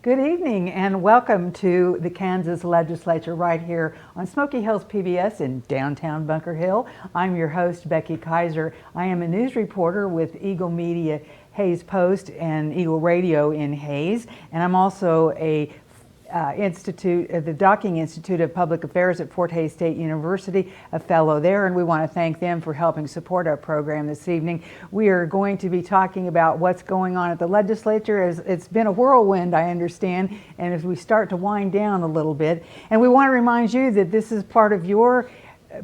Good evening and welcome to the Kansas Legislature right here on Smoky Hills PBS in downtown Bunker Hill. I'm your host, Becky Kaiser. I am a news reporter with Eagle Media Hayes Post and Eagle Radio in Hayes, and I'm also a the Docking Institute of Public Affairs at Fort Hays State University, a fellow there, and we want to thank them for helping support our program this evening. We are going to be talking about what's going on at the legislature. As it's been a whirlwind, I understand, and as we start to wind down a little bit, and we want to remind you that this is part of your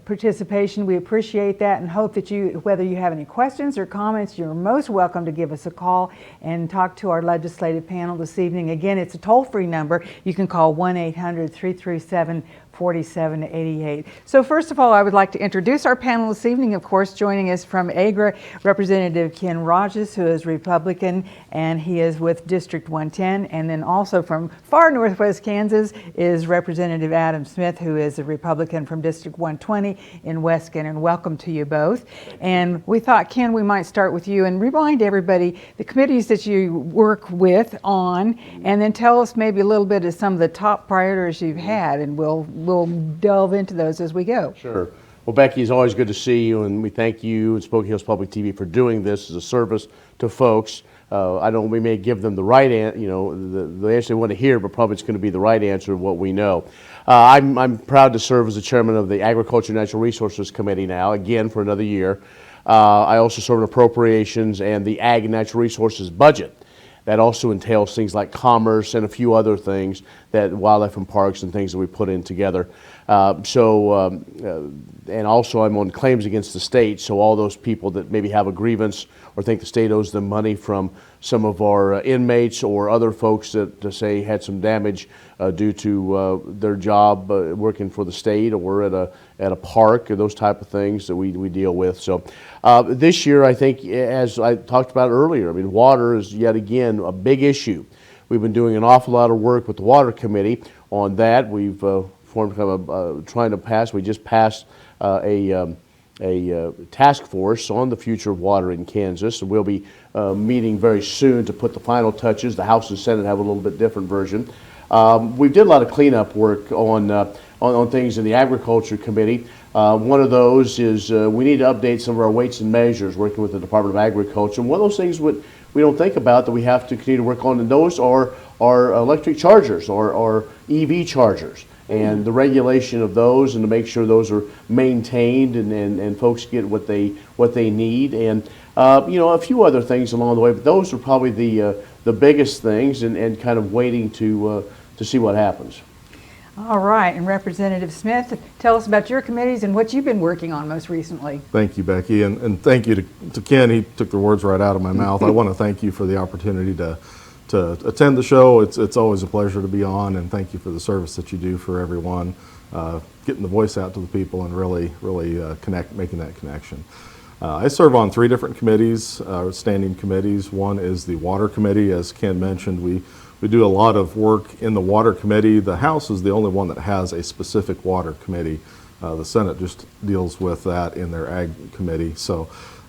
participation. We appreciate that and hope that whether you have any questions or comments, you're most welcome to give us a call and talk to our legislative panel this evening. Again, it's a toll-free number. You can call 1-800-337-4788. So first of all, I would like to introduce our panel this evening. Of course, joining us from Agra, Representative Ken Rahjes, who is Republican, and he is with District 110. And then also from far northwest Kansas is Representative Adam Smith, who is a Republican from District 120 in Weskan. And welcome to you both. And we thought, Ken, we might start with you and remind everybody the committees that you work with on, and then tell us maybe a little bit of some of the top priorities you've had, and we'll delve into those as we go. Sure. Well, Becky, it's always good to see you, and we thank you and Smoky Hills Public TV for doing this as a service to folks. I know we may give them the right answer, the answer they want to hear, but probably it's going to be the right answer of what we know. I'm proud to serve as the chairman of the Agriculture and Natural Resources Committee now, again for another year. I also serve in appropriations and the Ag and Natural Resources budget. That also entails things like commerce and a few other things, that wildlife and parks and things that we put in together. And also I'm on claims against the state, so all those people that maybe have a grievance or think the state owes them money from some of our inmates or other folks that say had some damage due to their job working for the state or at a park, or those type of things that we deal with. So this year, I think, as I talked about earlier, I mean, water is yet again a big issue. We've been doing an awful lot of work with the Water Committee on that. We've formed kind of trying to pass. We just passed a task force on the future of water in Kansas, and we'll be meeting very soon to put the final touches. The House and Senate have a little bit different version. We did a lot of cleanup work on things in the Agriculture Committee. One of those is we need to update some of our weights and measures, working with the Department of Agriculture. And one of those things we don't think about that we have to continue to work on, and those are electric chargers or EV chargers, and the regulation of those, and to make sure those are maintained and folks get what they need, and a few other things along the way. But those are probably the biggest things, and kind of waiting to see what happens. All right, and Representative Smith, tell us about your committees and what you've been working on most recently. Thank you, Becky, and thank you to Ken. He took the words right out of my mouth. I want to thank you for the opportunity to attend the show. It's always a pleasure to be on, and thank you for the service that you do for everyone, getting the voice out to the people and really making that connection. I serve on 3 different committees, standing committees. One is the Water Committee. As Ken mentioned, we do a lot of work in the Water Committee. The House is the only one that has a specific Water Committee. The Senate just deals with that in their Ag Committee. So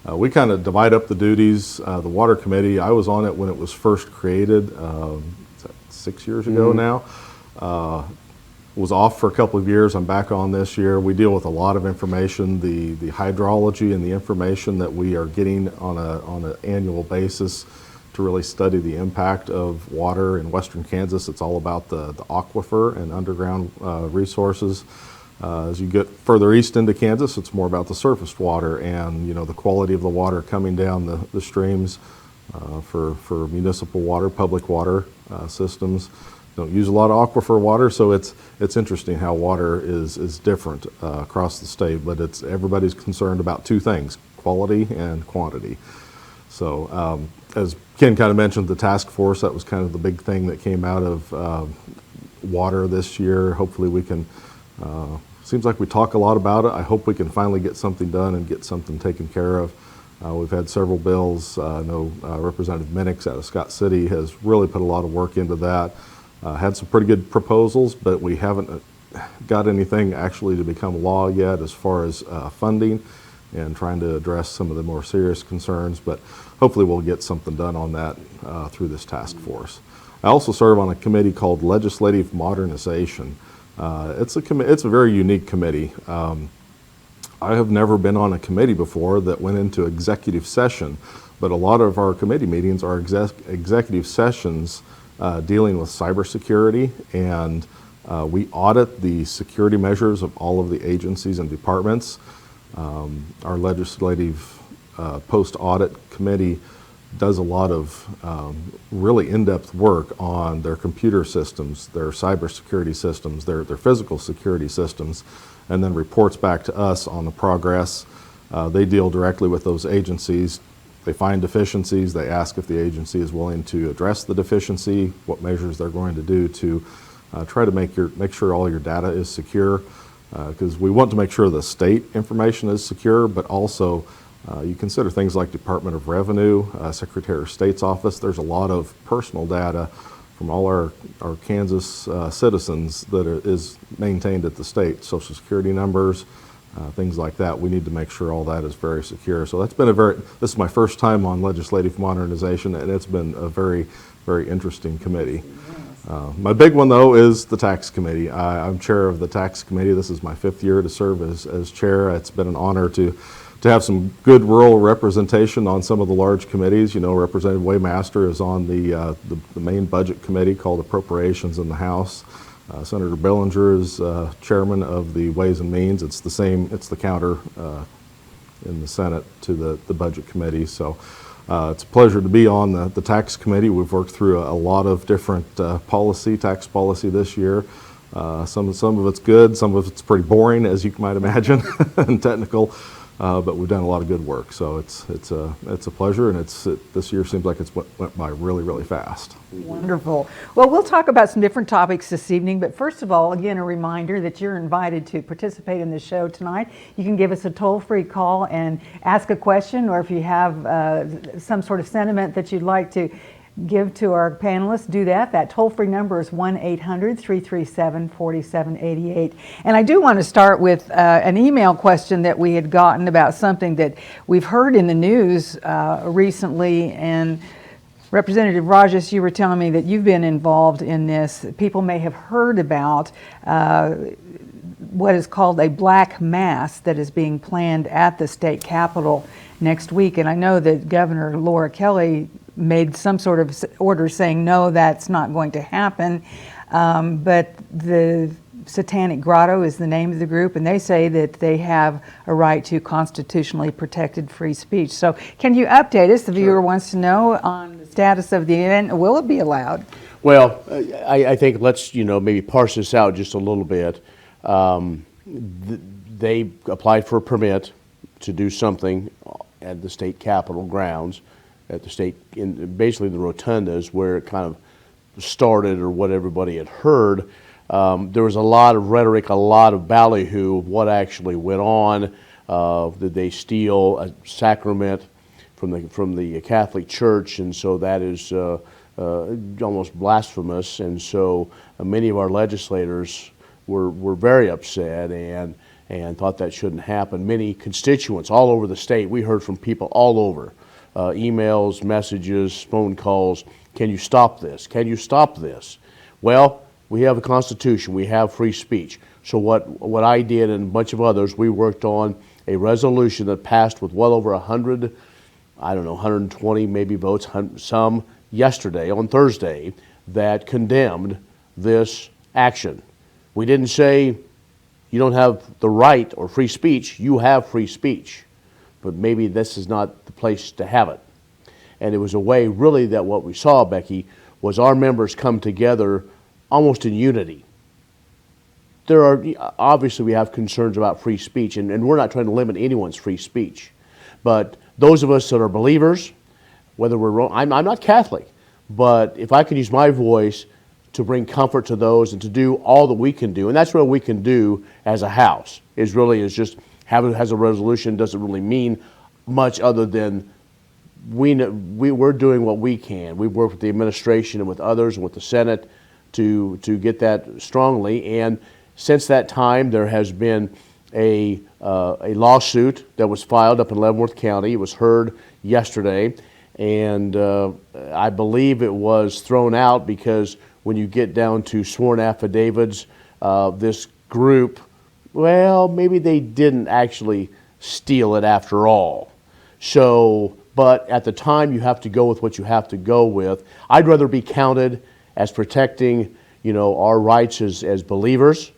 we kind of divide up the duties. The Water Committee, I was on it when it was first created, 6 years ago now. Was off for a couple of years. I'm back on this year. We deal with a lot of information, the hydrology and the information that we are getting on an annual basis to really study the impact of water in western Kansas. It's all about the aquifer and underground resources. As you get further east into Kansas, it's more about the surface water and the quality of the water coming down the streams for municipal water, public water systems. Don't use a lot of aquifer water, so it's interesting how water is different across the state, but everybody's concerned about 2 things: quality and quantity. So as Ken kind of mentioned, the task force, that was kind of the big thing that came out of water this year. Hopefully we can, seems like we talk a lot about it. I hope we can finally get something done and get something taken care of. We've had several bills. I know Representative Minix out of Scott City has really put a lot of work into that. Had some pretty good proposals, but we haven't got anything actually to become law yet as far as funding and trying to address some of the more serious concerns. But hopefully we'll get something done on that through this task force. I also serve on a committee called Legislative Modernization. It's a very unique committee. I have never been on a committee before that went into executive session, but a lot of our committee meetings are executive sessions dealing with cybersecurity, and we audit the security measures of all of the agencies and departments. Our legislative post-audit committee does a lot of really in-depth work on their computer systems, their cybersecurity systems, their physical security systems, and then reports back to us on the progress. They deal directly with those agencies. They find deficiencies. They ask if the agency is willing to address the deficiency, what measures they're going to do to try to make sure all your data is secure, because we want to make sure the state information is secure, but also you consider things like Department of Revenue, Secretary of State's office. There's a lot of personal data from all our Kansas citizens that is maintained at the state, Social Security numbers, things like that. We need to make sure all that is very secure. So that's been this is my first time on legislative modernization, and it's been a very, very interesting committee. My big one, though, is the tax committee. I'm chair of the tax committee. This is my 5th year to serve as chair. It's been an honor to have some good rural representation on some of the large committees. You know, Representative Waymaster is on the main budget committee called Appropriations in the House. Senator Billinger is chairman of the Ways and Means. It's the counter in the Senate to the budget committee. So it's a pleasure to be on the tax committee. We've worked through a lot of different tax policy this year. Some of it's good, some of it's pretty boring, as you might imagine, and technical. But we've done a lot of good work, so it's a pleasure, and this year seems like it's went by really, really fast. Wonderful. Well, we'll talk about some different topics this evening, but first of all, again, a reminder that you're invited to participate in the show tonight. You can give us a toll-free call and ask a question, or if you have some sort of sentiment that you'd like to give to our panelists, do that. That toll-free number is 1-800-337-4788. And I do want to start with an email question that we had gotten about something that we've heard in the news recently. And Representative Rahjes, you were telling me that you've been involved in this. People may have heard about what is called a black mass that is being planned at the state capitol next week. And I know that Governor Laura Kelly made some sort of order saying, no, that's not going to happen. But the Satanic Grotto is the name of the group, and they say that they have a right to constitutionally protected free speech. So can you update us? The viewer wants to know on the status of the event. Will it be allowed? Well, I think let's maybe parse this out just a little bit. They applied for a permit to do something at the state capitol grounds, at the state, basically the rotundas where it kind of started, or what everybody had heard. There was a lot of rhetoric, a lot of ballyhoo of what actually went on. Did they steal a sacrament from the Catholic Church? And so that is almost blasphemous. And so many of our legislators were very upset and thought that shouldn't happen. Many constituents all over the state, we heard from people all over. Emails, messages, phone calls. Can you stop this? Can you stop this? Well, we have a Constitution. We have free speech. So what I did and a bunch of others, we worked on a resolution that passed with well over 100, 120 maybe votes, some yesterday, on Thursday, that condemned this action. We didn't say you don't have the right or free speech. You have free speech. But maybe this is not the place to have it. And it was a way, really, that what we saw, Becky, was our members come together almost in unity. Obviously we have concerns about free speech, and we're not trying to limit anyone's free speech. But those of us that are believers, whether we're wrong, I'm not Catholic, but if I can use my voice to bring comfort to those and to do all that we can do, and that's what we can do as a house, is just has a resolution. Doesn't really mean much other than we're doing what we can. We work with the administration and with others and with the Senate to get that strongly. And since that time, there has been a lawsuit that was filed up in Leavenworth County. It was heard yesterday, And I believe it was thrown out because when you get down to sworn affidavits, this group, well, maybe they didn't actually steal it after all. So, but at the time you have to go with what you have to go with. I'd rather be counted as protecting, our rights as believers,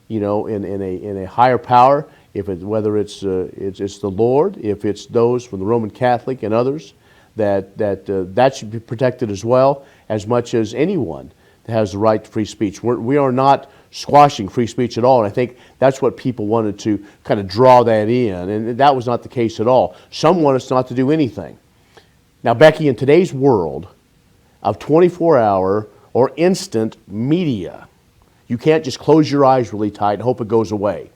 in a higher power. Whether it's the Lord, if it's those from the Roman Catholic and others, that should be protected as well, as much as anyone that has the right to free speech. We are not squashing free speech at all, and I think that's what people wanted to kind of draw that in, and that was not the case at all. Some want us not to do anything. Now, Becky, in today's world of 24-hour or instant media, you can't just close your eyes really tight and hope it goes away.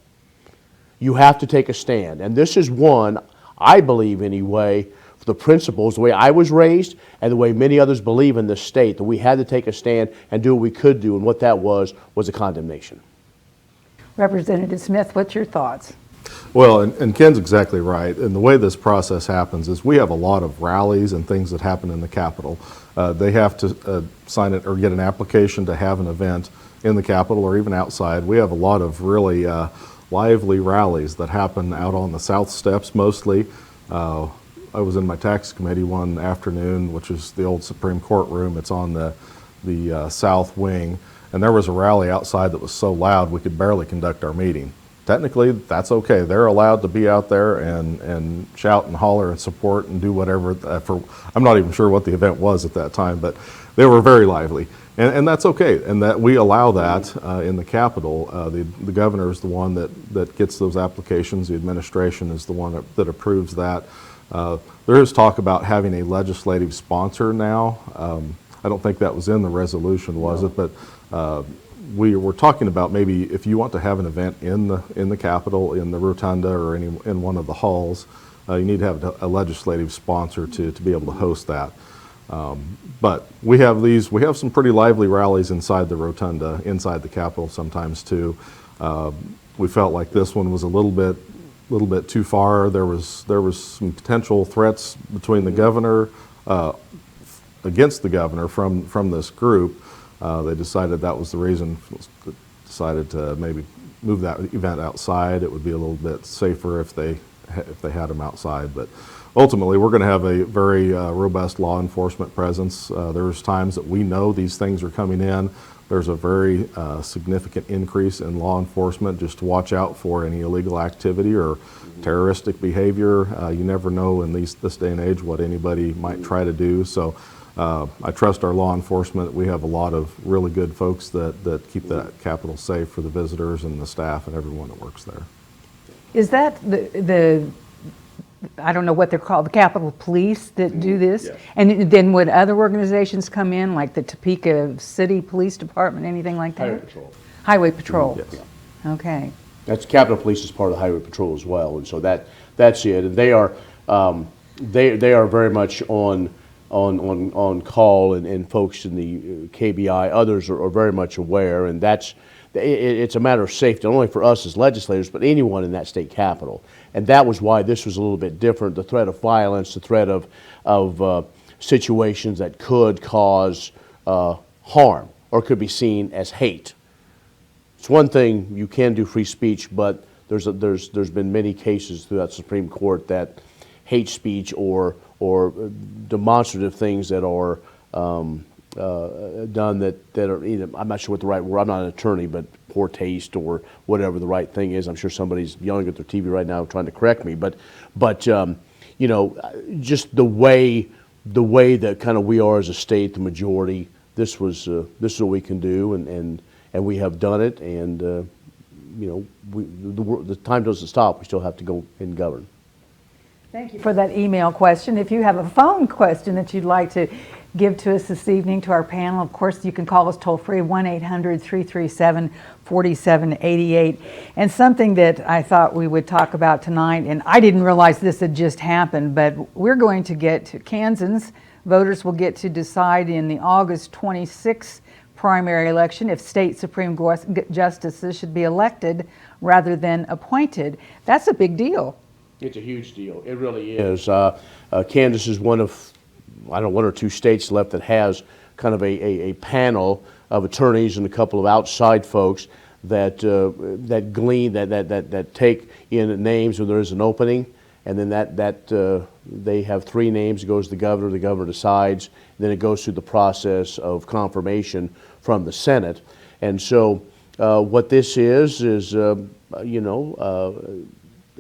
You have to take a stand, and this is one, I believe anyway, for the principles, the way I was raised and the way many others believe in this state, that we had to take a stand and do what we could do, and what that was a condemnation. Representative Smith, what's your thoughts? Well, and Ken's exactly right. And the way this process happens is we have a lot of rallies and things that happen in the Capitol. They have to sign it or get an application to have an event in the Capitol or even outside. We have a lot of really lively rallies that happen out on the South Steps mostly. I was in my tax committee one afternoon, which is the old Supreme Court room. It's on the south wing, and there was a rally outside that was so loud we could barely conduct our meeting. Technically, that's okay. They're allowed to be out there and shout and holler and support and do whatever. I'm not even sure what the event was at that time, but they were very lively. And that's okay, and that we allow that in the Capitol. The governor is the one that gets those applications. The administration is the one that approves that. There is talk about having a legislative sponsor now. I don't think that was in the resolution, was it? But we were talking about maybe if you want to have an event in the Capitol, in the rotunda, or in one of the halls, you need to have a legislative sponsor to be able to host that. But we have some pretty lively rallies inside the rotunda, inside the Capitol sometimes too. We felt like this one was a little bit too far. There was some potential threats between the governor, against the governor from this group. They decided that was the reason, decided to maybe move that event outside. It would be a little bit safer if they had them outside. But ultimately, we're going to have a very robust law enforcement presence. There's times that we know these things are coming in. There's a very significant increase in law enforcement just to watch out for any illegal activity or terroristic behavior. You never know in this day and age what anybody might try to do. So I trust our law enforcement. We have a lot of really good folks that keep that Capitol safe for the visitors and the staff and everyone that works there. Is that the I don't know what they're called, the Capitol Police that do this? Yes. And then would other organizations come in, like the Topeka City Police Department, anything like that? Highway Patrol. Highway Patrol. Yes. Okay. That's Capitol Police is part of the Highway Patrol as well, and so that's it. And they are very much on call, and folks in the KBI, others are very much aware, and it's a matter of safety, not only for us as legislators, but anyone in that state capitol. And that was why this was a little bit different, the threat of violence, the threat of situations that could cause harm or could be seen as hate. It's one thing, you can do free speech, but there's been many cases throughout the Supreme Court that hate speech or demonstrative things that are done that are either, I'm not sure what the right word, I'm not an attorney, but poor taste or whatever the right thing is. I'm sure somebody's yelling at their TV right now trying to correct me, but just the way that kind of we are as a state, the majority, this is what we can do, and we have done it, and the time doesn't stop. We still have to go and govern. Thank you for that email question. If you have a phone question that you'd like to give to us this evening to our panel, of course, you can call us toll free, 1-800-337-4788. And something that I thought we would talk about tonight, and I didn't realize this had just happened, but we're going to get to Kansans. Voters will get to decide in the August 26th primary election if state Supreme Justices should be elected rather than appointed. That's a big deal. It's a huge deal. It really is. Kansas is one of I don't know, one or two states left that has kind of a panel of attorneys and a couple of outside folks that that take in names when there is an opening, and then they have three names. It goes to the governor decides, and then it goes through the process of confirmation from the Senate. And so what this is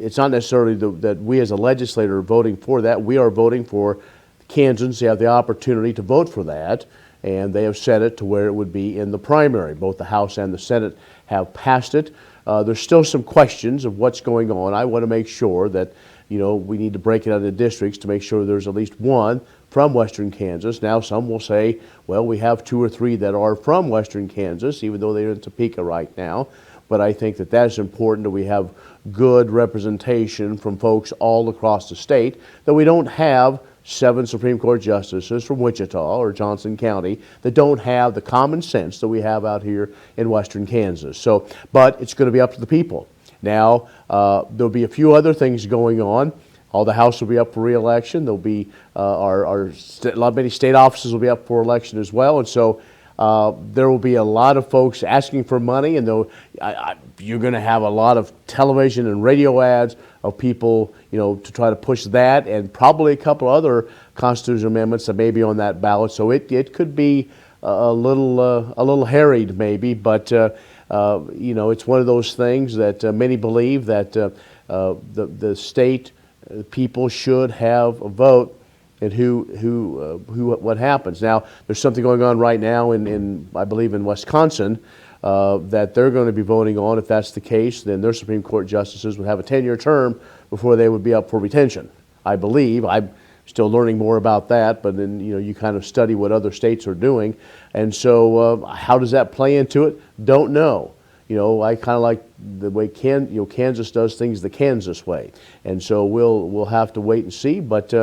it's not necessarily that we as a legislator are voting for that. We are voting for Kansans to have the opportunity to vote for that, and they have set it to where it would be in the primary. Both the House and the Senate have passed it. There's still some questions of what's going on. I want to make sure that we need to break it out into districts to make sure there's at least one from western Kansas. Now some will say, well, we have two or three that are from western Kansas, even though they're in Topeka right now. But I think that that's important, that we have good representation from folks all across the state, that we don't have 7 Supreme Court justices from Wichita or Johnson County that don't have the common sense that we have out here in western Kansas. So, but it's going to be up to the people. Now, there'll be a few other things going on. All the House will be up for re-election. There'll be many state offices will be up for election as well, and so there will be a lot of folks asking for money, and you're going to have a lot of television and radio ads of people, to try to push that, and probably a couple other constitutional amendments that may be on that ballot. So it could be a little harried maybe, but it's one of those things that many believe that the state people should have a vote and what happens. Now, there's something going on right now in I believe in Wisconsin that they're going to be voting on. If that's the case, then their Supreme Court justices would have a 10-year term before they would be up for retention. I believe. I'm still learning more about that, but then you kind of study what other states are doing, and so how does that play into it? Don't know. I kind of like the way Kansas does things the Kansas way, and so we'll have to wait and see. But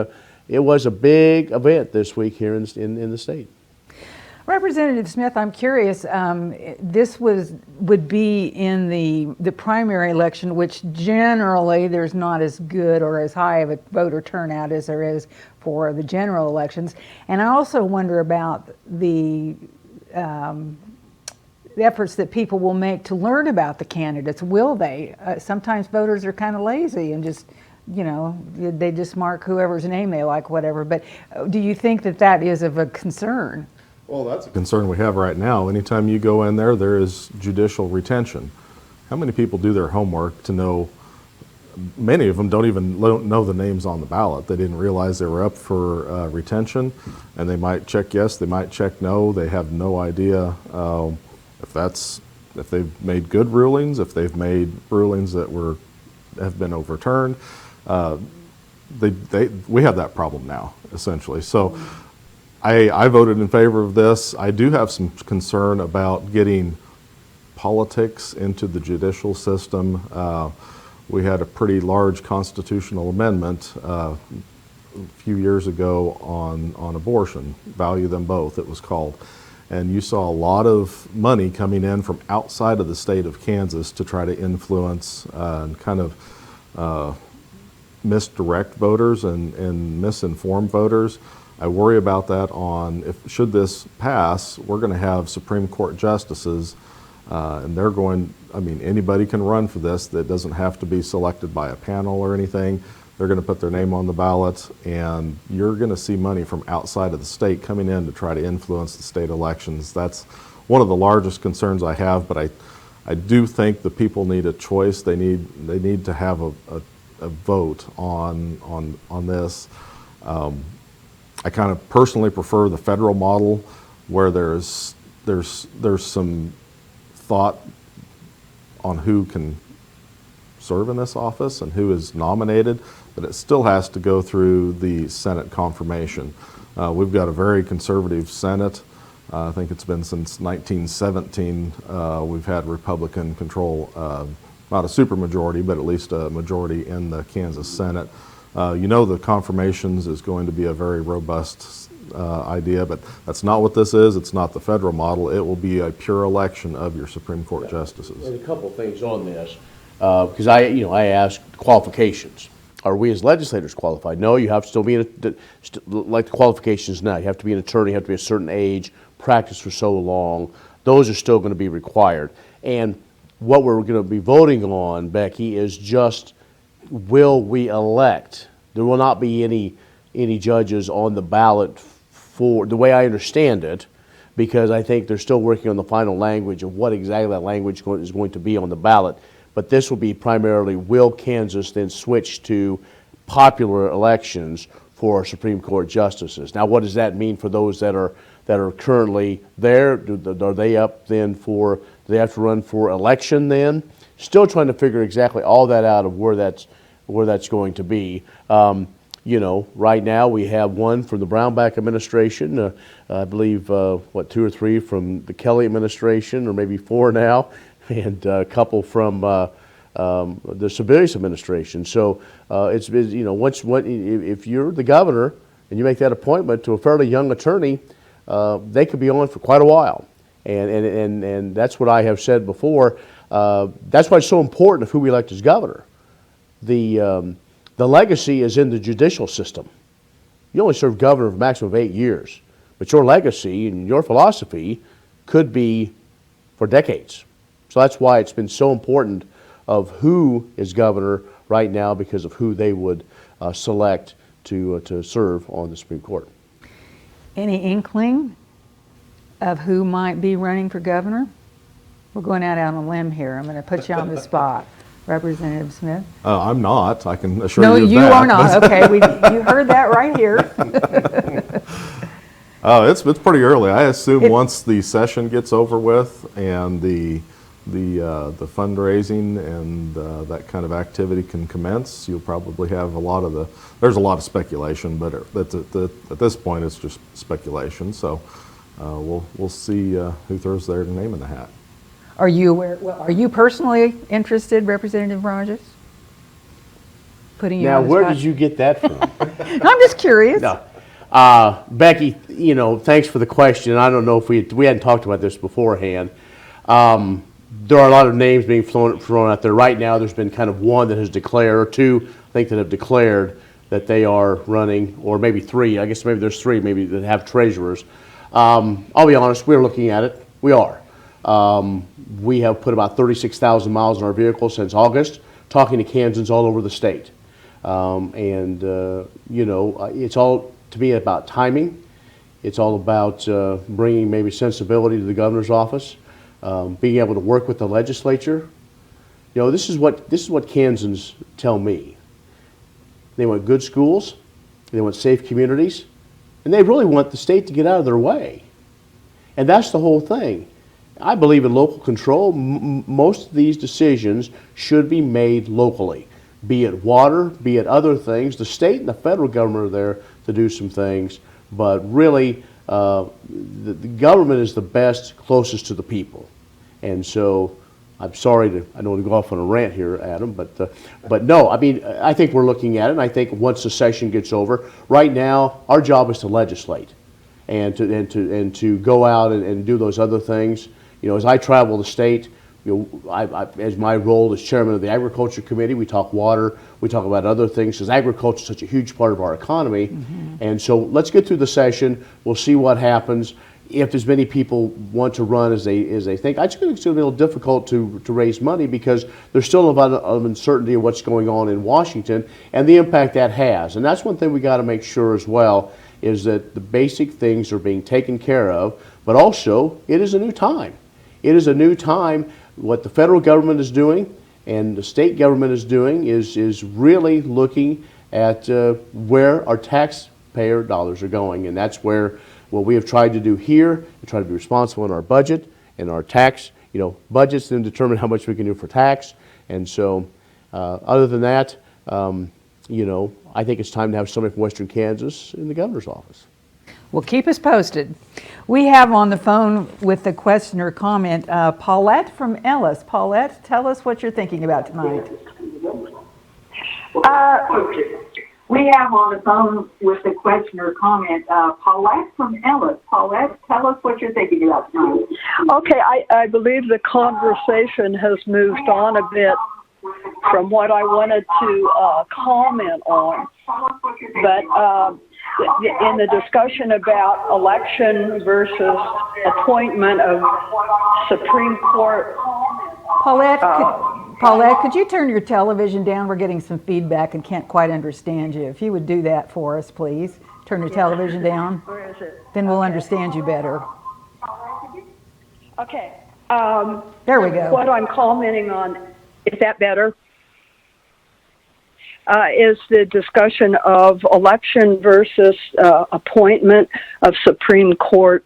it was a big event this week here in the state. Representative Smith, I'm curious, this would be in the primary election, which generally there's not as good or as high of a voter turnout as there is for the general elections. And I also wonder about the efforts that people will make to learn about the candidates. Will they? Sometimes voters are kind of lazy and just they just mark whoever's name they like, whatever. But do you think that is of a concern? Well, that's a concern we have right now. Anytime you go in there, there is judicial retention. How many people do their homework to know? Many of them don't even know the names on the ballot. They didn't realize they were up for retention, and they might check yes, they might check no. They have no idea if they've made good rulings, if they've made rulings that have been overturned. We have that problem now, essentially. So I voted in favor of this. I do have some concern about getting politics into the judicial system. We had a pretty large constitutional amendment a few years ago on abortion, Value Them Both, it was called. And you saw a lot of money coming in from outside of the state of Kansas to try to influence and kind of misdirect voters and misinform voters. I worry about that should this pass, we're going to have Supreme Court justices, and they're anybody can run for this. That doesn't have to be selected by a panel or anything. They're going to put their name on the ballot, and you're going to see money from outside of the state coming in to try to influence the state elections. That's one of the largest concerns I have, but I do think the people need a choice. They need to have a vote on this. I kind of personally prefer the federal model, where there's some thought on who can serve in this office and who is nominated, but it still has to go through the Senate confirmation. We've got a very conservative Senate. I think it's been since 1917 we've had Republican control, not a supermajority, but at least a majority in the Kansas Senate. The confirmations is going to be a very robust idea, but that's not what this is. It's not the federal model. It will be a pure election of your Supreme Court justices. There's a couple things on this, because I asked qualifications. are we as legislators qualified? No, you have to still be like the qualifications now. You have to be an attorney, you have to be a certain age, practice for so long. Those are still going to be required. And what we're going to be voting on, Becky, is just will we elect? There will not be any judges on the ballot for the way I understand it, because I think they're still working on the final language of what exactly that language is going to be on the ballot. But this will be primarily, will Kansas then switch to popular elections for Supreme Court justices? Now, what does that mean for those that are currently there? Are they up then do they have to run for election then? Still trying to figure exactly all that out of where that's going to be. You know, right now we have one from the Brownback administration, I believe, 2 or 3 from the Kelly administration, or maybe 4 now, and a couple from the Sebelius administration. So it's, you know, if you're the governor and you make that appointment to a fairly young attorney, they could be on for quite a while. And that's what I have said before. That's why it's so important of who we elect as governor. The legacy is in the judicial system. You only serve governor for a maximum of 8 years, but your legacy and your philosophy could be for decades. So that's why it's been so important of who is governor right now, because of who they would select to serve on the Supreme Court. Any inkling of who might be running for governor? We're going out on a limb here. I'm going to put you on the spot. Representative Smith? I'm not. I can assure no, you of that. No, you are not. Okay, you heard that right here. It's pretty early. I assume once the session gets over with and the fundraising and that kind of activity can commence, you'll probably have there's a lot of speculation, but at this point it's just speculation. So we'll see who throws their name in the hat. Are you aware? Well, are you personally interested, Representative Rahjes? Putting you now, on the where spot? did you get that from? I'm just curious. No. Becky, you know, thanks for the question. I don't know if we hadn't talked about this beforehand. There are a lot of names being thrown out there right now. There's been kind of one that has declared, or 2, I think, that have declared that they are running, or maybe 3. I guess maybe there's 3 maybe that have treasurers. I'll be honest, we're looking at it. We are. We have put about 36,000 miles in our vehicle since August, talking to Kansans all over the state. You know, it's all, to me, about timing. It's all about bringing maybe sensibility to the governor's office, being able to work with the legislature. You know, this is what Kansans tell me. They want good schools, they want safe communities, and they really want the state to get out of their way. And that's the whole thing. I believe in local control. Most of these decisions should be made locally, be it water, be it other things. The state and the federal government are there to do some things, but really the government is the best, closest to the people. And so I'm sorry I don't want to go off on a rant here, Adam, but no, I mean, I think we're looking at it, and I think once the session gets over, right now our job is to legislate and to go out and do those other things. You know, as I travel the state, you know, as my role as chairman of the Agriculture Committee, we talk water, we talk about other things, because agriculture is such a huge part of our economy. Mm-hmm. And so let's get through the session. We'll see what happens. If as many people want to run as they think, I just think it's going to be a little difficult to raise money, because there's still a lot of uncertainty of what's going on in Washington and the impact that has. And that's one thing we got to make sure as well, is that the basic things are being taken care of, but also it is a new time. It is a new time. What the federal government is doing and the state government is doing is really looking at where our taxpayer dollars are going. And that's where what we have tried to do here, we try to be responsible in our budget and our tax, you know, budgets then determine how much we can do for tax. And so other than that, you know, I think it's time to have somebody from Western Kansas in the governor's office. Well, keep us posted. We have on the phone with the question or comment, Paulette from Ellis. Paulette, tell us what you're thinking about tonight. We have on the phone with the question or comment, Paulette from Ellis. Paulette, tell us what you're thinking about tonight. Okay, I believe the conversation has moved on a bit from what I wanted to comment on. But in the discussion about election versus appointment of Supreme Court. Paulette, could you turn your television down? We're getting some feedback and can't quite understand you. If you would do that for us, please. Turn your television down. Where is it? Then we'll understand you better. Okay. There we go. What I'm commenting on, is that better? Is the discussion of election versus appointment of Supreme Court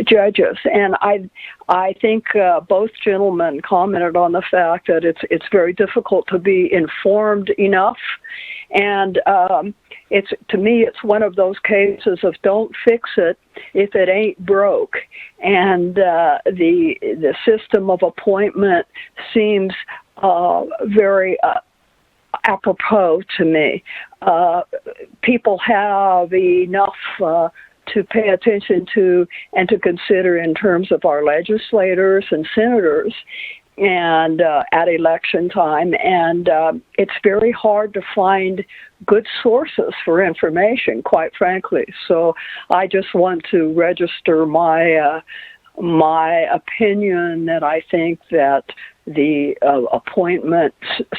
judges, and I think both gentlemen commented on the fact that it's very difficult to be informed enough, and to me it's one of those cases of don't fix it if it ain't broke, and the system of appointment seems very apropos to me. People have enough to pay attention to and to consider in terms of our legislators and senators and at election time, and it's very hard to find good sources for information, quite frankly. So I just want to register my opinion that I think that the appointment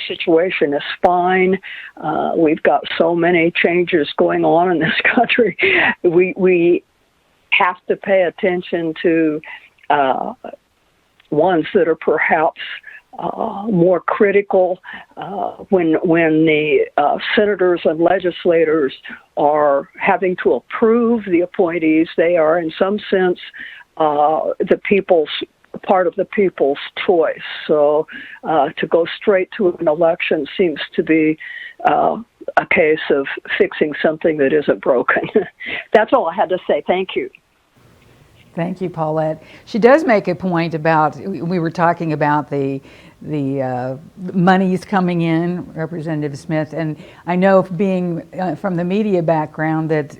situation is fine. We've got so many changes going on in this country. We have to pay attention to ones that are perhaps more critical when the senators and legislators are having to approve the appointees. They are, in some sense, part of the people's choice. So to go straight to an election seems to be a case of fixing something that isn't broken. That's all I had to say. Thank you. Thank you, Paulette. She does make a point about, we were talking about the monies coming in, Representative Smith, and I know being from the media background that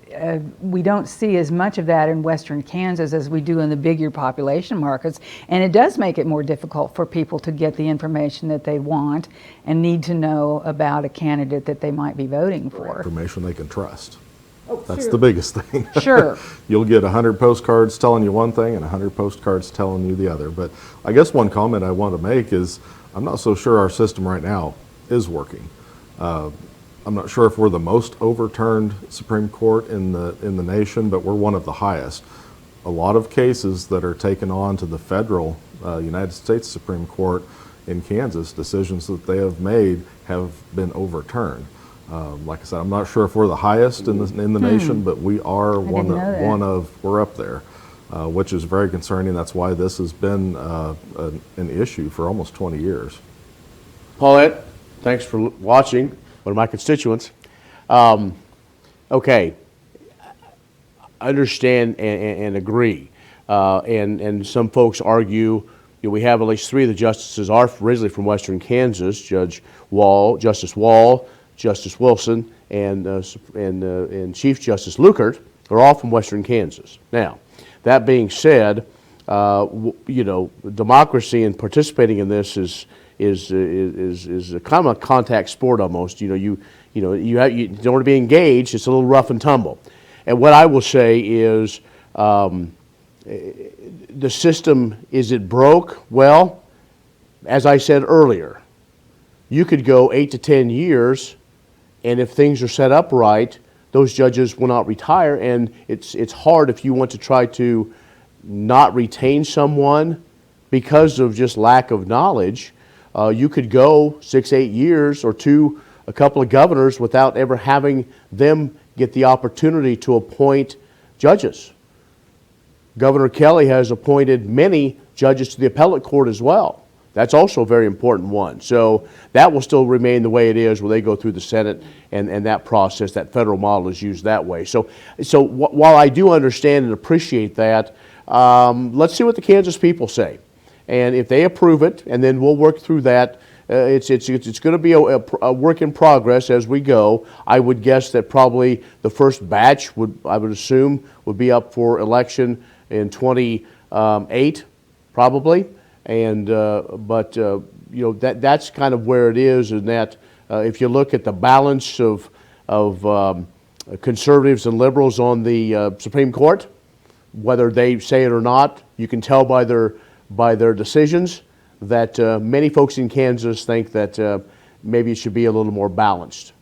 we don't see as much of that in western Kansas as we do in the bigger population markets, and it does make it more difficult for people to get the information that they want and need to know about a candidate that they might be voting for. Information they can trust. Oh, That's sure. the biggest thing. Sure. You'll get 100 postcards telling you one thing and 100 postcards telling you the other. But I guess one comment I want to make is I'm not so sure our system right now is working. I'm not sure if we're the most overturned Supreme Court in the nation, but we're one of the highest. A lot of cases that are taken on to the federal United States Supreme Court in Kansas, decisions that they have made have been overturned. Like I said, I'm not sure if we're the highest in the nation, but we are we're up there, which is very concerning. That's why this has been an issue for almost 20 years. Paulette, thanks for watching. One of my constituents. Okay, understand and agree. And some folks argue, we have at least three of the justices are originally from western Kansas: Justice Wall, Justice Wilson, and Chief Justice Lukert are all from western Kansas. Now, that being said, democracy and participating in this is a kind of a contact sport almost. You don't want to be engaged. It's a little rough and tumble. And what I will say is, the system, is it broke? Well, as I said earlier, you could go 8 to 10 years, and if things are set up right, those judges will not retire, and it's hard if you want to try to not retain someone because of just lack of knowledge. You could go 6, 8 years or a couple of governors without ever having them get the opportunity to appoint judges. Governor Kelly has appointed many judges to the appellate court as well. That's also a very important one. So that will still remain the way it is where they go through the Senate and that process, that federal model is used that way. So while I do understand and appreciate that, let's see what the Kansas people say. And if they approve it, and then we'll work through that. It's going to be a work in progress as we go. I would guess that probably the first batch I would assume would be up for election in 28, probably. And but that's kind of where it is, and that if you look at the balance of conservatives and liberals on the Supreme Court, whether they say it or not, you can tell by their decisions that many folks in Kansas think that maybe it should be a little more balanced.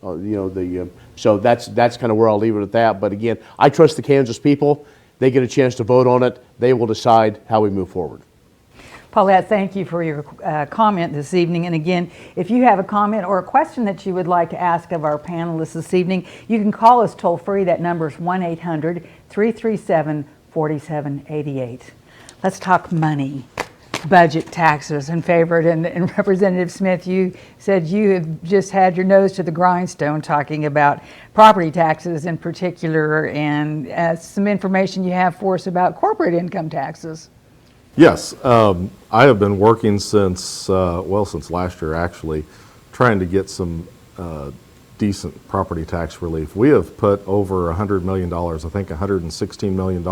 So that's kind of where I'll leave it at that. But again, I trust the Kansas people. They get a chance to vote on it. They will decide how we move forward. Paulette, thank you for your comment this evening. And again, if you have a comment or a question that you would like to ask of our panelists this evening, you can call us toll free. That number is 1-800-337-4788. Let's talk money, budget, taxes, and favorite. And Representative Smith, you said you have just had your nose to the grindstone talking about property taxes in particular, and some information you have for us about corporate income taxes. Yes, I have been working since last year actually, trying to get some decent property tax relief. We have put over $100 million, I think $116 million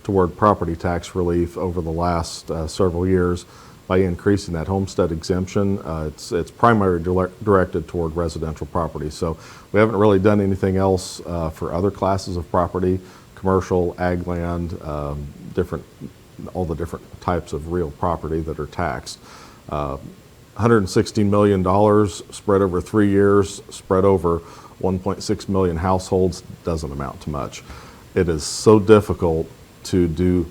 toward property tax relief over the last several years by increasing that homestead exemption. It's primarily directed toward residential property. So we haven't really done anything else for other classes of property, commercial, ag land, all the different types of real property that are taxed. $116 million spread over 3 years, spread over 1.6 million households, doesn't amount to much. It is so difficult to do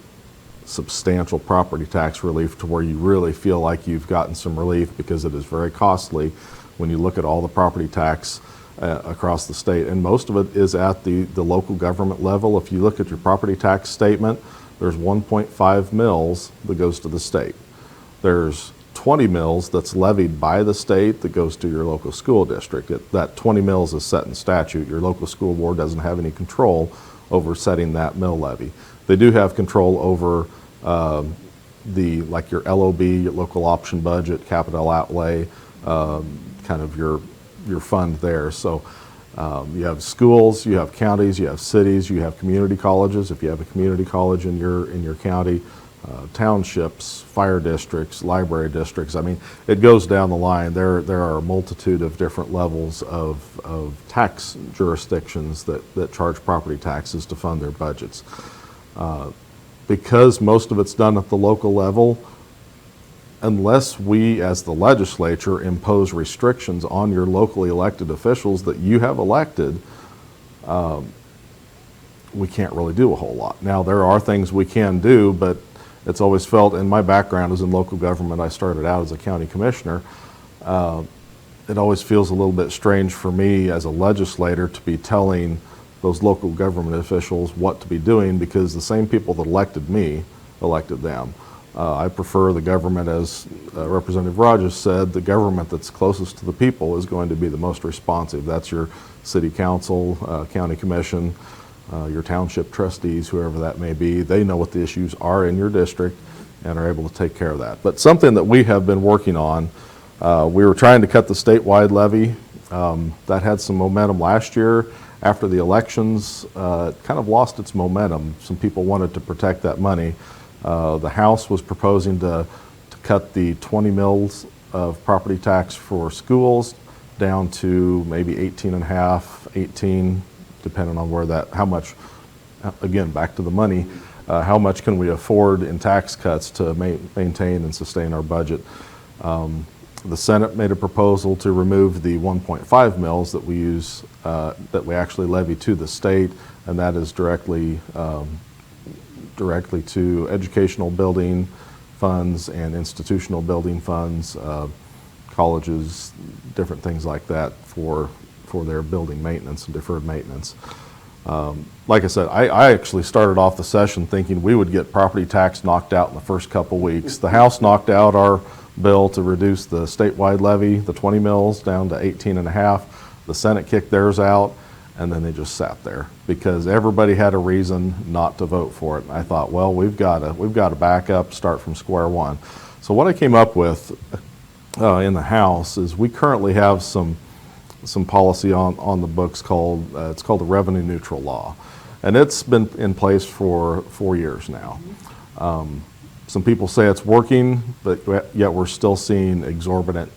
substantial property tax relief to where you really feel like you've gotten some relief, because it is very costly when you look at all the property tax across the state. And most of it is at the local government level. If you look at your property tax statement, there's 1.5 mills that goes to the state. There's 20 mills that's levied by the state that goes to your local school district. That 20 mills is set in statute. Your local school board doesn't have any control over setting that mill levy. They do have control over like your LOB, your local option budget, capital outlay, kind of your fund there. So you have schools, you have counties, you have cities, you have community colleges. If you have a community college in your county, townships, fire districts, library districts. I mean, it goes down the line. There are a multitude of different levels of tax jurisdictions that charge property taxes to fund their budgets. Because most of it's done at the local level, unless we as the legislature impose restrictions on your locally elected officials that you have elected, we can't really do a whole lot. Now, there are things we can do, but it's always felt, and my background is in local government. I started out as a county commissioner. It always feels a little bit strange for me as a legislator to be telling those local government officials what to be doing, because the same people that elected me elected them. I prefer the government, as Representative Rahjes said, the government that's closest to the people is going to be the most responsive. That's your city council, county commission, your township trustees, whoever that may be. They know what the issues are in your district and are able to take care of that. But something that we have been working on, we were trying to cut the statewide levy. That had some momentum last year. After the elections, it kind of lost its momentum. Some people wanted to protect that money. The House was proposing to cut the 20 mills of property tax for schools down to maybe 18.5, 18, depending on where how much, again, back to the money, how much can we afford in tax cuts to maintain and sustain our budget. The Senate made a proposal to remove the 1.5 mills that we use, that we actually levy to the state, and that is directly to educational building funds and institutional building funds, colleges, different things like that for their building maintenance and deferred maintenance. Like I said, I actually started off the session thinking we would get property tax knocked out in the first couple weeks. The House knocked out our bill to reduce the statewide levy, the 20 mills, down to 18.5. The Senate kicked theirs out, and then they just sat there because everybody had a reason not to vote for it. And I thought, well, we've got to back up, start from square one. So what I came up with in the House is we currently have some policy on the books called it's called the revenue neutral law, and it's been in place for 4 years now. Some people say it's working, but yet we're still seeing exorbitant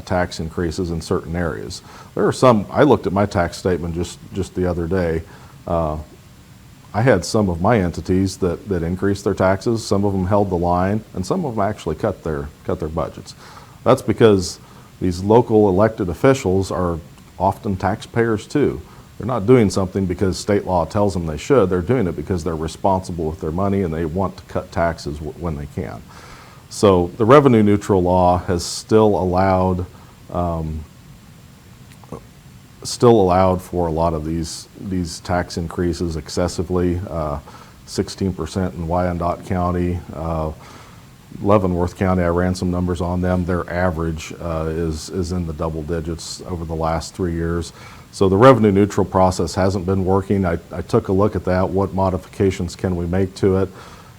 tax increases in certain areas. There are some, I looked at my tax statement just the other day. I had some of my entities that increased their taxes, some of them held the line, and some of them actually cut their budgets. That's because these local elected officials are often taxpayers too. They're not doing something because state law tells them they should. They're doing it because they're responsible with their money and they want to cut taxes when they can. So the revenue neutral law has still allowed for a lot of these tax increases excessively. 16% in Wyandotte County, Leavenworth County, I ran some numbers on them. Their average is in the double digits over the last 3 years. So the revenue neutral process hasn't been working. I took a look at that. What modifications can we make to it?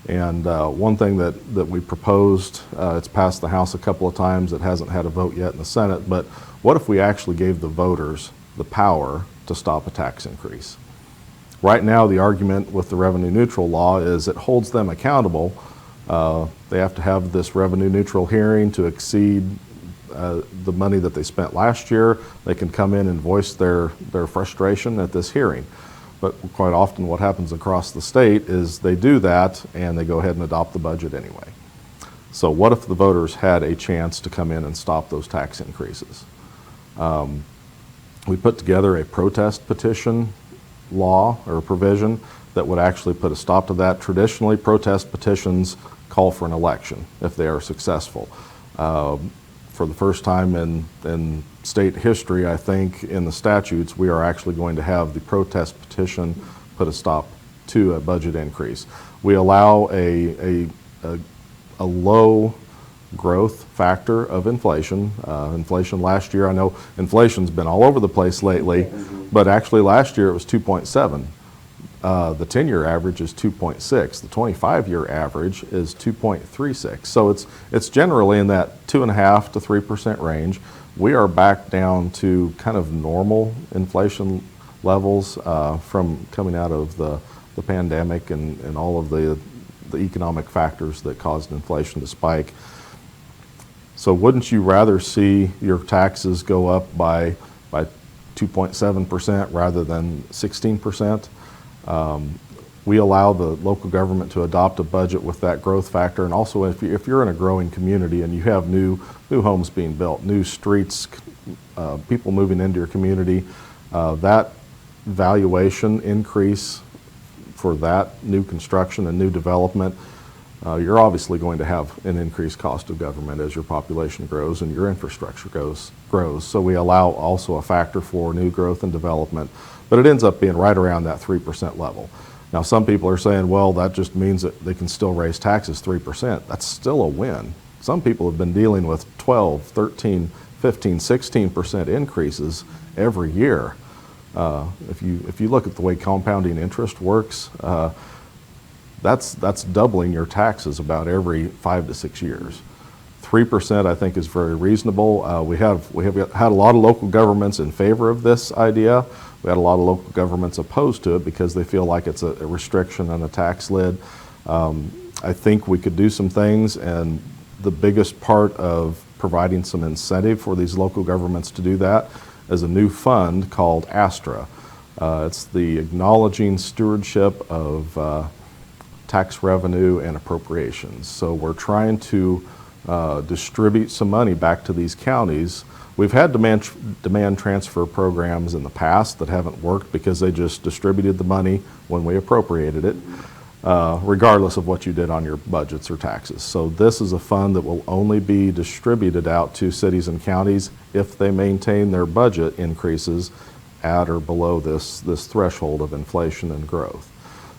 And one thing that we proposed, it's passed the House a couple of times. It hasn't had a vote yet in the Senate. But what if we actually gave the voters the power to stop a tax increase? Right now, the argument with the revenue neutral law is it holds them accountable. They have to have this revenue neutral hearing to exceed the money that they spent last year. They can come in and voice their frustration at this hearing. But quite often what happens across the state is they do that and they go ahead and adopt the budget anyway. So what if the voters had a chance to come in and stop those tax increases? We put together a protest petition law or provision that would actually put a stop to that. Traditionally, protest petitions call for an election if they are successful. For the first time in state history, I think, in the statutes, we are actually going to have the protest petition put a stop to a budget increase. We allow a low growth factor of inflation. Inflation last year, I know inflation's been all over the place lately, but actually last year it was 2.7. The 10-year average is 2.6. The 25-year average is 2.36. So it's generally in that 2.5% to 3% range. We are back down to kind of normal inflation levels from coming out of the pandemic and all of the economic factors that caused inflation to spike. So wouldn't you rather see your taxes go up by 2.7% rather than 16%? We allow the local government to adopt a budget with that growth factor, and also if you're in a growing community and you have new homes being built, new streets, people moving into your community, that valuation increase for that new construction and new development, you're obviously going to have an increased cost of government as your population grows and your infrastructure grows. So we allow also a factor for new growth and development, but it ends up being right around that 3% level. Now, some people are saying, well, that just means that they can still raise taxes 3%. That's still a win. Some people have been dealing with 12, 13, 15, 16% increases every year. If you look at the way compounding interest works, that's doubling your taxes about every 5 to 6 years. 3% I think is very reasonable. We have had a lot of local governments in favor of this idea. We had a lot of local governments opposed to it because they feel like it's a restriction and a tax lid. I think we could do some things, and the biggest part of providing some incentive for these local governments to do that is a new fund called ASTRA. It's the Acknowledging Stewardship of Tax Revenue and Appropriations. So we're trying to distribute some money back to these counties. We've had demand transfer programs in the past that haven't worked because they just distributed the money when we appropriated it, regardless of what you did on your budgets or taxes. So this is a fund that will only be distributed out to cities and counties if they maintain their budget increases at or below this threshold of inflation and growth.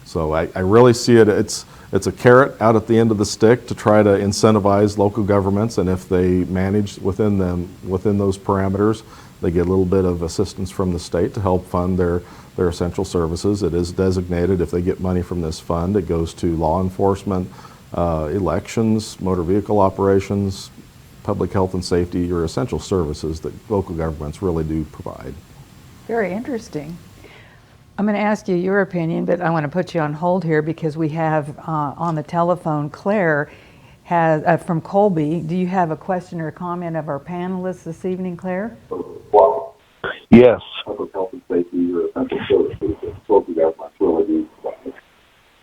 So I really see it, it's a carrot out at the end of the stick to try to incentivize local governments, and if they manage within those parameters, they get a little bit of assistance from the state to help fund their essential services. It is designated, if they get money from this fund, it goes to law enforcement, elections, motor vehicle operations, public health and safety, your essential services that local governments really do provide. Very interesting. I'm going to ask you your opinion, but I want to put you on hold here because we have on the telephone Claire has from Colby. Do you have a question or a comment of our panelists this evening, Claire? Yes.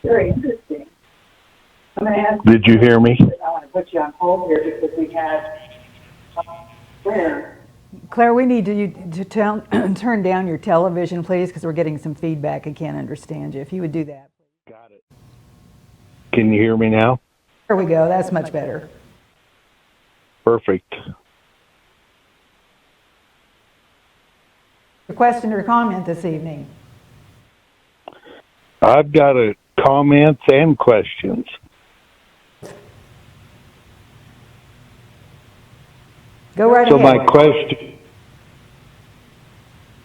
Very interesting. I'm going to ask. Did you hear me? I want to put you on hold here because we have Claire. Claire, we need you to turn down your television, please, because we're getting some feedback and can't understand you. If you would do that. Got it. Can you hear me now? There we go. That's much better. Perfect. A question or comment this evening? I've got a comments and questions. Go right So ahead.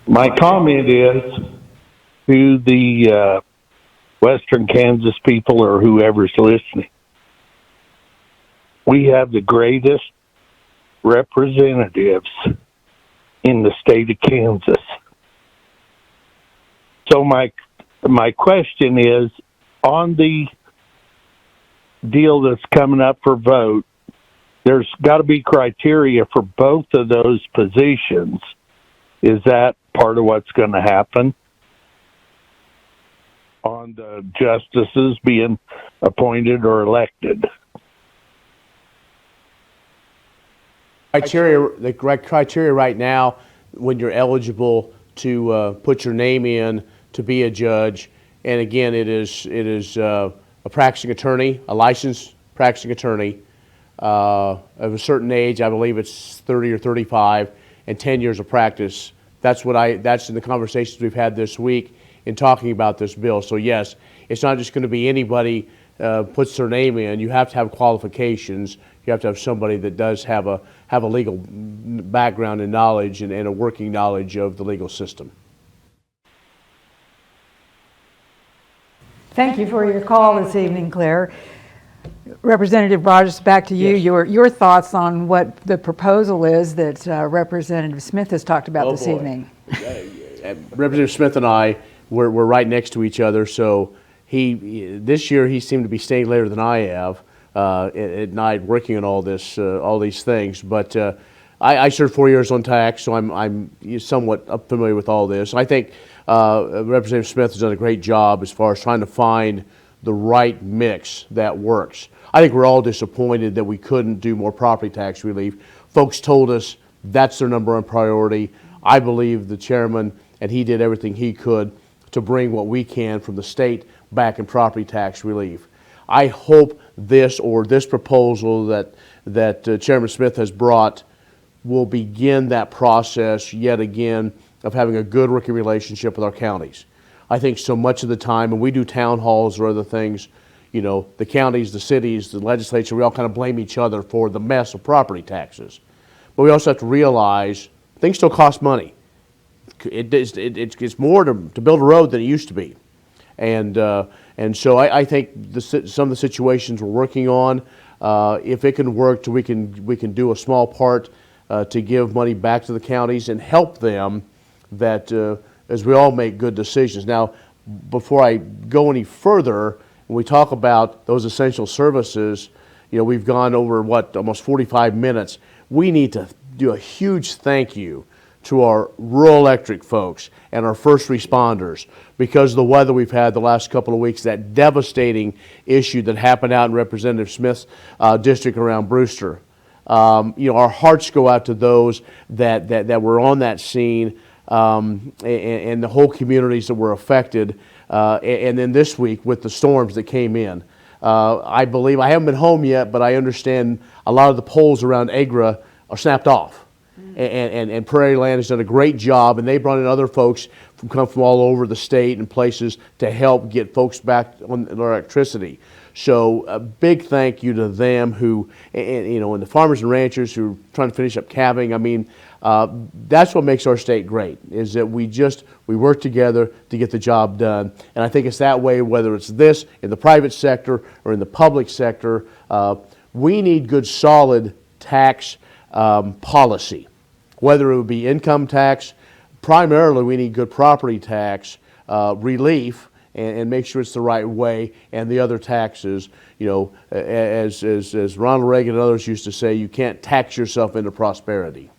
my comment is to the Western Kansas people or whoever's listening. We have the greatest representatives in the state of Kansas. So my question is, on the deal that's coming up for vote, there's got to be criteria for both of those positions. Is that part of what's going to happen on the justices being appointed or elected? The criteria right now, when you're eligible to put your name in to be a judge, and again, it is a practicing attorney, a licensed practicing attorney of a certain age. I believe it's 30 or 35, and 10 years of practice. That's in the conversations we've had this week in talking about this bill. So yes, it's not just going to be anybody puts their name in. You have to have qualifications. You have to have somebody that does have a legal background and knowledge and a working knowledge of the legal system. Thank you for your call this evening, Claire. Representative Rahjes, back to you. Yes. Your thoughts on what the proposal is that Representative Smith has talked about this evening. Representative Smith and I, we're right next to each other. So this year he seemed to be staying later than I have at night working on all these things. But I served 4 years on tax, so I'm somewhat familiar with all this. I think Representative Smith has done a great job as far as trying to find the right mix that works. I think we're all disappointed that we couldn't do more property tax relief. Folks told us that's their number one priority. I believe the chairman, and he did everything he could to bring what we can from the state back in property tax relief. I hope this proposal that Chairman Smith has brought will begin that process yet again of having a good working relationship with our counties. I think so much of the time, and we do town halls or other things, the counties, the cities, the legislature, we all kind of blame each other for the mess of property taxes. But we also have to realize things still cost money. It's more to build a road than it used to be. And so I think some of the situations we're working on, if it can work, we can do a small part to give money back to the counties and help them as we all make good decisions. Now, before I go any further, when we talk about those essential services, we've gone over almost 45 minutes. We need to do a huge thank you to our rural electric folks and our first responders because of the weather we've had the last couple of weeks, that devastating issue that happened out in Representative Smith's district around Brewster. Our hearts go out to those that were on that scene and the whole communities that were affected. And then this week with the storms that came in. I believe, I haven't been home yet, but I understand a lot of the poles around Agra are snapped off. And Prairie Land has done a great job, and they brought in other folks come from all over the state and places to help get folks back on electricity. So a big thank you to them and the farmers and ranchers who are trying to finish up calving. I mean, that's what makes our state great, is that we work together to get the job done. And I think it's that way, whether it's this in the private sector or in the public sector. We need good, solid tax policy, whether it would be income tax. Primarily, we need good property tax relief and make sure it's the right way, and the other taxes, as Ronald Reagan and others used to say, you can't tax yourself into prosperity.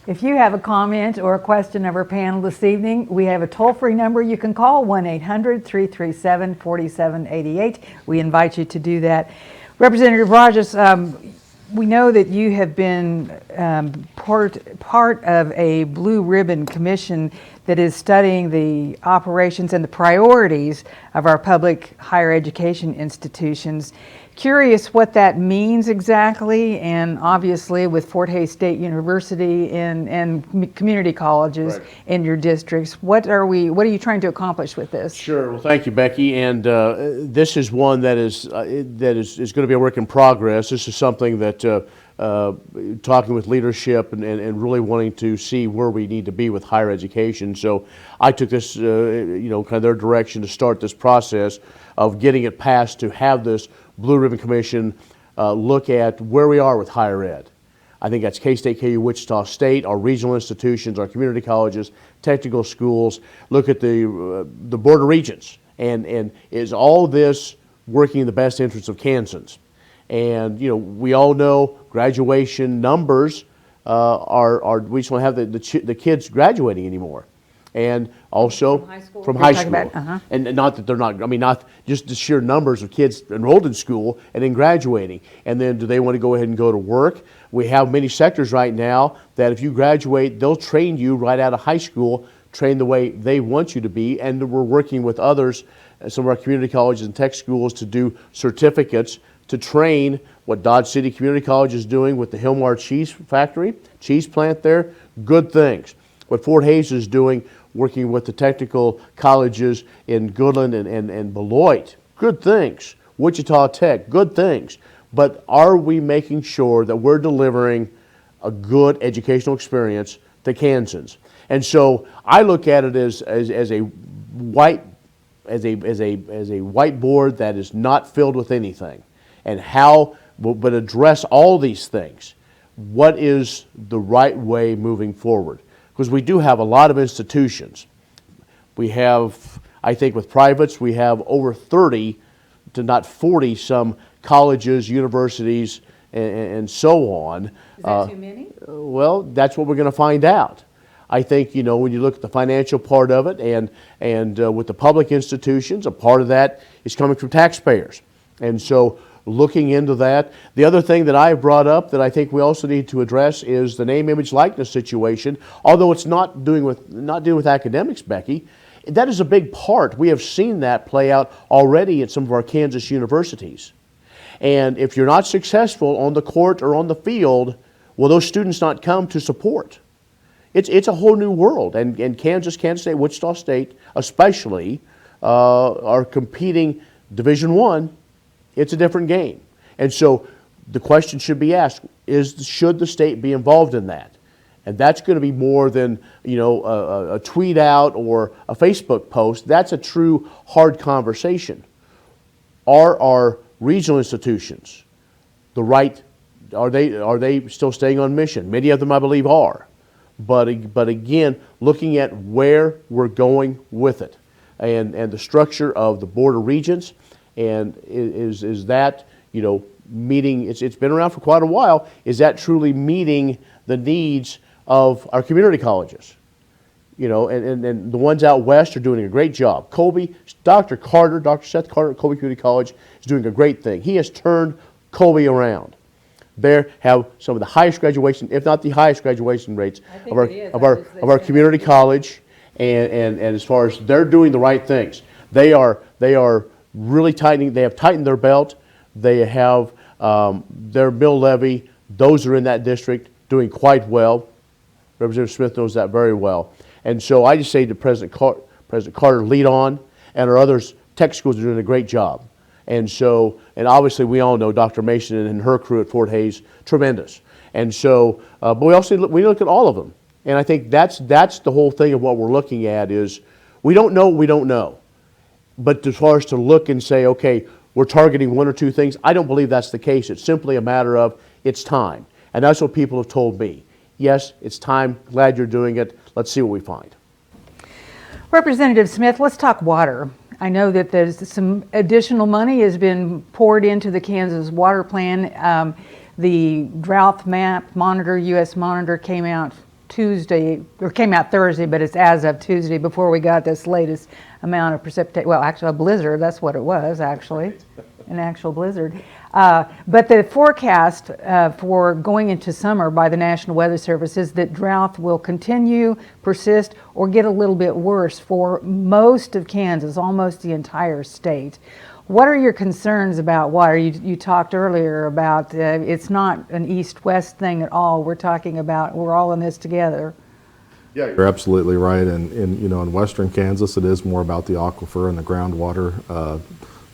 If you have a comment or a question of our panel this evening, we have a toll-free number you can call, 1-800-337-4788. We invite you to do that. Representative Rahjes, we know that you have been part of a Blue Ribbon Commission that is studying the operations and the priorities of our public higher education institutions. Curious what that means exactly, and obviously with Fort Hays State University and community colleges in your districts, what are you trying to accomplish with this? Sure. Well, thank you, Becky. And this is one that is going to be a work in progress. This is something that talking with leadership and really wanting to see where we need to be with higher education. So I took this, kind of their direction to start this process of getting it passed to have this Blue Ribbon Commission look at where we are with higher ed. I think that's K-State, KU, Wichita State, our regional institutions, our community colleges, technical schools. Look at the Board of Regents, and is all this working in the best interest of Kansans? And we all know graduation numbers we just don't have the kids graduating anymore. And also from high school. And not that they're not, not just the sheer numbers of kids enrolled in school and then graduating. And then do they want to go ahead and go to work? We have many sectors right now that if you graduate, they'll train you right out of high school, train the way they want you to be. And we're working with others, some of our community colleges and tech schools, to do certificates to train what Dodge City Community College is doing with the Hilmar Cheese Factory, cheese plant there. Good things. What Fort Hays is doing, working with the technical colleges in Goodland and Beloit, good things. Wichita Tech, good things. But are we making sure that we're delivering a good educational experience to Kansans? And so I look at it as a whiteboard that is not filled with anything, and but address all these things. What is the right way moving forward? Because we do have a lot of institutions. We have, I think with privates, we have over 30 to not 40 some colleges, universities, and so on. Is that too many? Well, that's what we're going to find out. I think, when you look at the financial part of it and with the public institutions, a part of that is coming from taxpayers. And so looking into that. The other thing that I've brought up that I think we also need to address is the name, image, likeness situation. Although it's not dealing with academics, Becky, that is a big part. We have seen that play out already at some of our Kansas universities. And if you're not successful on the court or on the field, will those students not come to support? It's a whole new world. And Kansas State, Wichita State especially are competing Division I. It's a different game. And so the question should be asked, should the state be involved in that? And that's going to be more than a tweet out or a Facebook post. That's a true hard conversation. Are our regional institutions are they still staying on mission? Many of them, I believe, are. But again, looking at where we're going with it and the structure of the Board of Regents, and is that meeting? It's been around for quite a while. Is that truly meeting the needs of our community colleges? And the ones out west are doing a great job. Colby, Dr. Seth Carter at Colby Community College is doing a great thing. He has turned Colby around. They have some of the highest graduation, if not the highest graduation rates of our community college, and as far as they're doing the right things, they are really tightening. They have tightened their belt. They have their mill levy. Those are in that district doing quite well. Representative Smith knows that very well. And so I just say to President Carter, lead on, and our others, tech schools are doing a great job. And so, and obviously we all know Dr. Mason and her crew at Fort Hays, tremendous. And so, but we look at all of them. And I think that's the whole thing of what we're looking at is we don't know what we don't know. But as far as to look and say, okay, we're targeting one or two things, I don't believe that's the case. It's simply a matter of it's time. And that's what people have told me. Yes, it's time. Glad you're doing it. Let's see what we find. Representative Smith, let's talk water. I know that there's some additional money has been poured into the Kansas water plan. The drought map monitor, U.S. monitor, came out Thursday, but it's as of Tuesday before we got this latest amount of precipitation. Well, actually a blizzard, that's what it was actually, an actual blizzard. But the forecast for going into summer by the National Weather Service is that drought will continue, persist, or get a little bit worse for most of Kansas, almost the entire state. What are your concerns about water? You talked earlier about it's not an east-west thing at all. We're talking about we're all in this together. Yeah, you're absolutely right. And in western Kansas, it is more about the aquifer and the groundwater.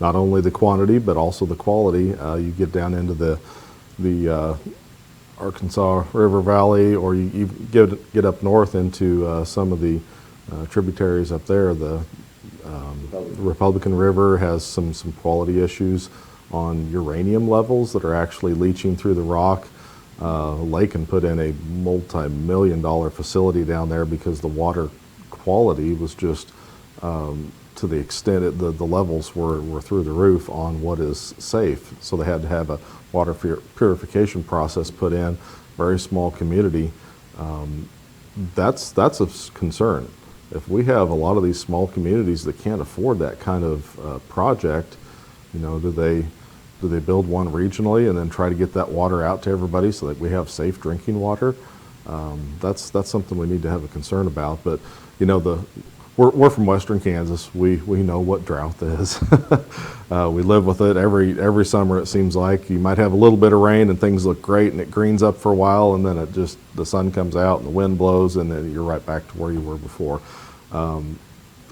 Not only the quantity, but also the quality. You get down into the Arkansas River Valley, or you get up north into some of the tributaries up there. The Republican River has some quality issues on uranium levels that are actually leaching through the rock. Lakin put in a multi-million-dollar facility down there because the water quality was just to the extent the levels were through the roof on what is safe. So they had to have a water purification process put in, very small community. That's a concern. If we have a lot of these small communities that can't afford that kind of project, do they build one regionally and then try to get that water out to everybody so that we have safe drinking water? That's something we need to have a concern about. But we're from western Kansas. We know what drought is. We live with it every summer. It seems like you might have a little bit of rain and things look great and it greens up for a while, and then the sun comes out and the wind blows and then you're right back to where you were before.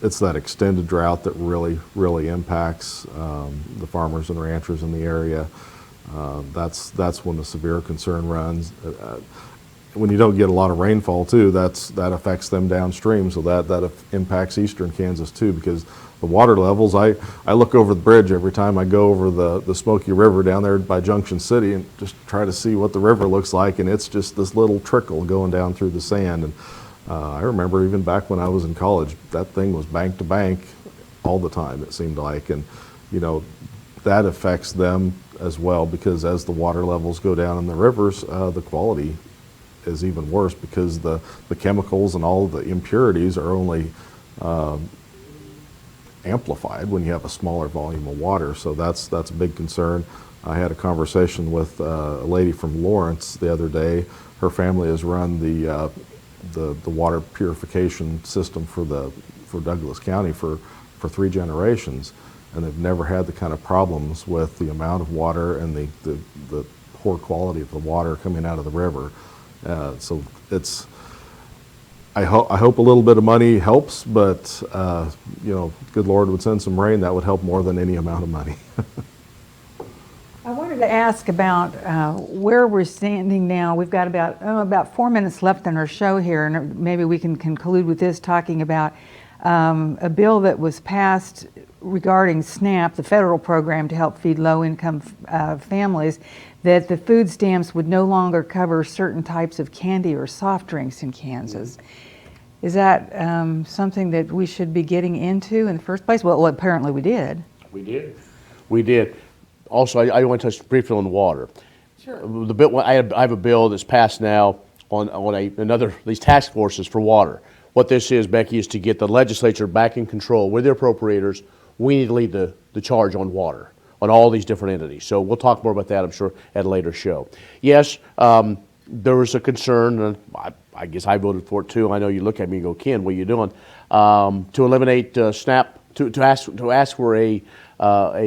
It's that extended drought that really impacts the farmers and ranchers in the area. That's when the severe concern runs. When you don't get a lot of rainfall too, that affects them downstream, so that impacts eastern Kansas too, because the water levels, I look over the bridge every time I go over the Smoky River down there by Junction City and just try to see what the river looks like, and it's just this little trickle going down through the sand. And I remember even back when I was in college, that thing was bank to bank all the time, it seemed like, and that affects them as well, because as the water levels go down in the rivers, the quality is even worse, because the chemicals and all the impurities are only amplified when you have a smaller volume of water. So that's a big concern. I had a conversation with a lady from Lawrence the other day. Her family has run the water purification system for Douglas County for 3 generations, and they've never had the kind of problems with the amount of water and the poor quality of the water coming out of the river. So I hope a little bit of money helps, but good Lord would send some rain. That would help more than any amount of money. I wanted to ask about where we're standing now. We've got about 4 minutes left in our show here, and maybe we can conclude with this, talking about a bill that was passed regarding SNAP, the federal program to help feed low-income families, that the food stamps would no longer cover certain types of candy or soft drinks in Kansas. Is that something that we should be getting into in the first place? Well, apparently we did. We did. Also, I want to touch briefly on water. Sure. The bill, I have a bill that's passed now on another these task forces for water. What this is, Becky, is to get the legislature back in control with their appropriators. We need to lead the charge on water on all these different entities. So we'll talk more about that, I'm sure, at a later show. Yes, there was a concern, and I guess I voted for it too. I know you look at me and go, Ken, what are you doing? To eliminate SNAP, to ask for a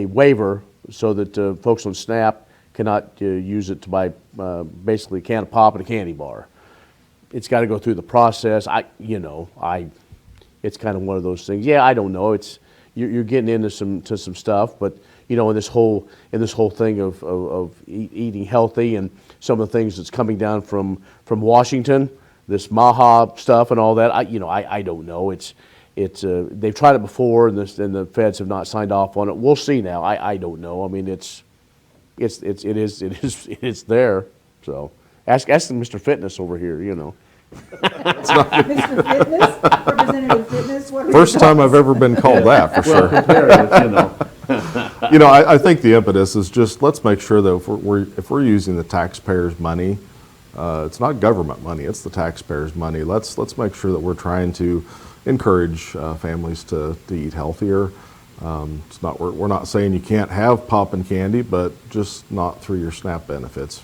waiver so that folks on SNAP cannot use it to buy basically a can of pop and a candy bar. It's got to go through the process. It's kind of one of those things. Yeah, I don't know. You're getting into some stuff, but in this whole thing of eating healthy and some of the things that's coming down from Washington, this Maha stuff and all that. I don't know. They've tried it before, and the feds have not signed off on it. We'll see now. I don't know. I mean, it is there. So ask Mr. Fitness over here. Mr. Fitness, Representative Fitness, what are First your time thoughts? I've ever been called that, for sure. I think the impetus is just, let's make sure that if we're using the taxpayers' money, it's not government money, it's the taxpayers' money. Let's make sure that we're trying to encourage families to eat healthier. We're not saying you can't have pop and candy, but just not through your SNAP benefits.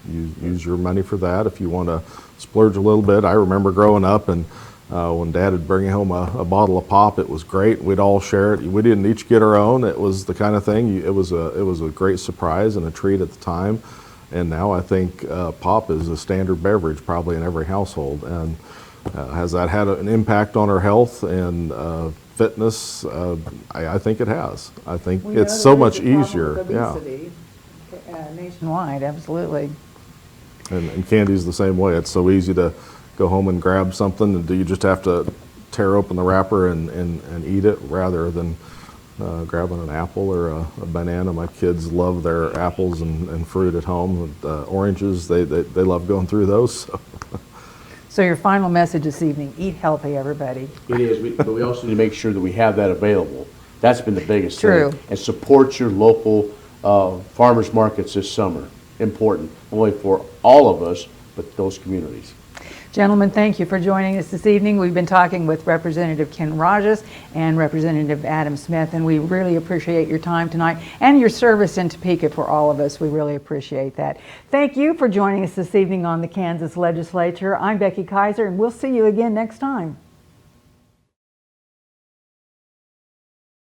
Use your money for that. If you want to splurge a little bit, I remember growing up and when Dad would bring home a bottle of pop, it was great. We'd all share it. We didn't each get our own. It was the kind of thing. It was a great surprise and a treat at the time. And now I think pop is a standard beverage probably in every household. And has that had an impact on our health and fitness? I think it has. I think We know it's so there much is a problem easier. with obesity, nationwide, absolutely. And candy's the same way. It's so easy to go home and grab something, and you just have to tear open the wrapper and eat it rather than grabbing an apple or a banana. My kids love their apples and fruit at home. Oranges, they love going through those. So. So your final message this evening, eat healthy, everybody. It is, but we also need to make sure that we have that available. That's been the biggest True. thing. And support your local farmers markets this summer. Important, not only for all of us, but those communities. Gentlemen, thank you for joining us this evening. We've been talking with Representative Ken Rahjes and Representative Adam Smith, and we really appreciate your time tonight and your service in Topeka for all of us. We really appreciate that. Thank you for joining us this evening on the Kansas Legislature. I'm Becky Kaiser, and we'll see you again next time.